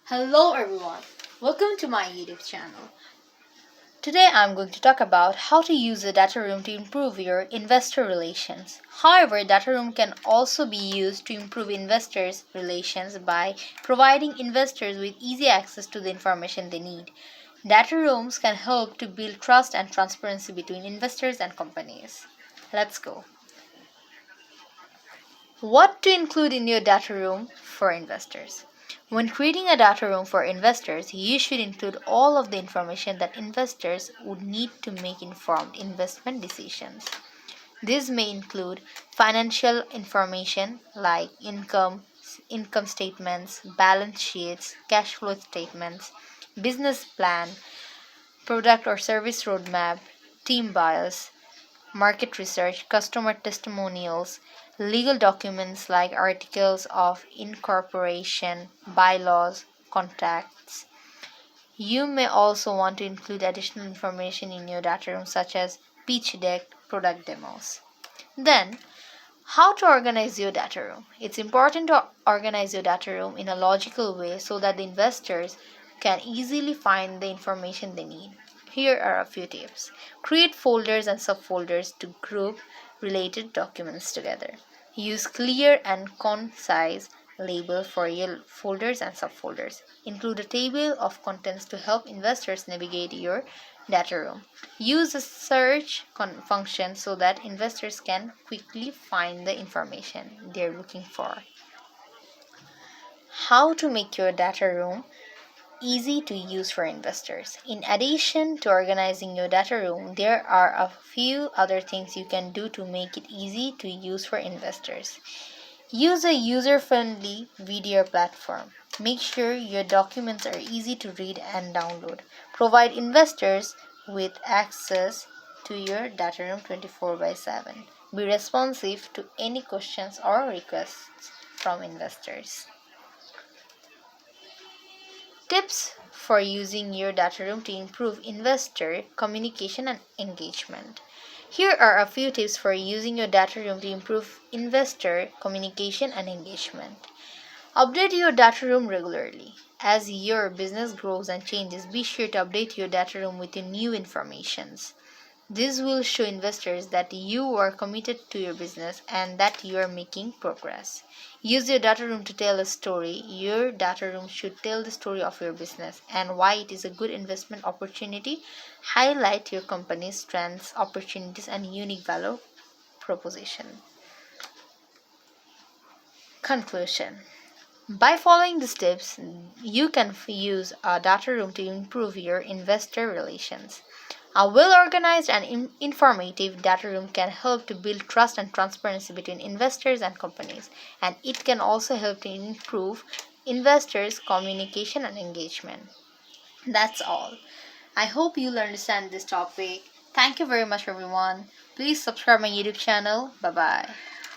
Hello everyone, welcome to my YouTube channel. Today I'm going to talk about how to use the data room to improve your investor relations. However, data room can also be used to improve investors' relations by providing investors with easy access to the information they need. Data rooms can help to build trust and transparency between investors and companies. Let's go. What to include in your data room for investors? When creating a data room for investors, you should include all of the information that investors would need to make informed investment decisions. This may include financial information like income statements, balance sheets, cash flow statements, business plan, product or service roadmap, team bios, market research, customer testimonials, legal documents like articles of incorporation, bylaws, contracts. You may also want to include additional information in your data room such as pitch deck, product demos. Then, how to organize your data room. It's important to organize your data room in a logical way so that the investors can easily find the information they need. Here are a few tips. Create folders and subfolders to group related documents together. Use clear and concise labels for your folders and subfolders. Include a table of contents to help investors navigate your data room. Use a search function so that investors can quickly find the information they're looking for. How to make your data room easy to use for investors. In addition to organizing your data room, there are a few other things you can do to make it easy to use for investors. Use a user-friendly video platform. Make sure your documents are easy to read and download. Provide investors with access to your data room 24/7. Be responsive to any questions or requests from investors. Tips for using your data room to improve investor communication and engagement. Here are a few tips for using your data room to improve investor communication and engagement. Update your data room regularly. As your business grows and changes, be sure to update your data room with your new informations. This will show investors that you are committed to your business and that you are making progress. Use your data room to tell a story. Your data room should tell the story of your business and why it is a good investment opportunity. Highlight your company's strengths, opportunities, and unique value proposition. Conclusion. By following the steps, you can use a data room to improve your investor relations. A well-organized and informative data room can help to build trust and transparency between investors and companies, and it can also help to improve investors' communication and engagement. That's all. I hope you'll understand this topic. Thank you very much, everyone. Please subscribe my YouTube channel. Bye-bye.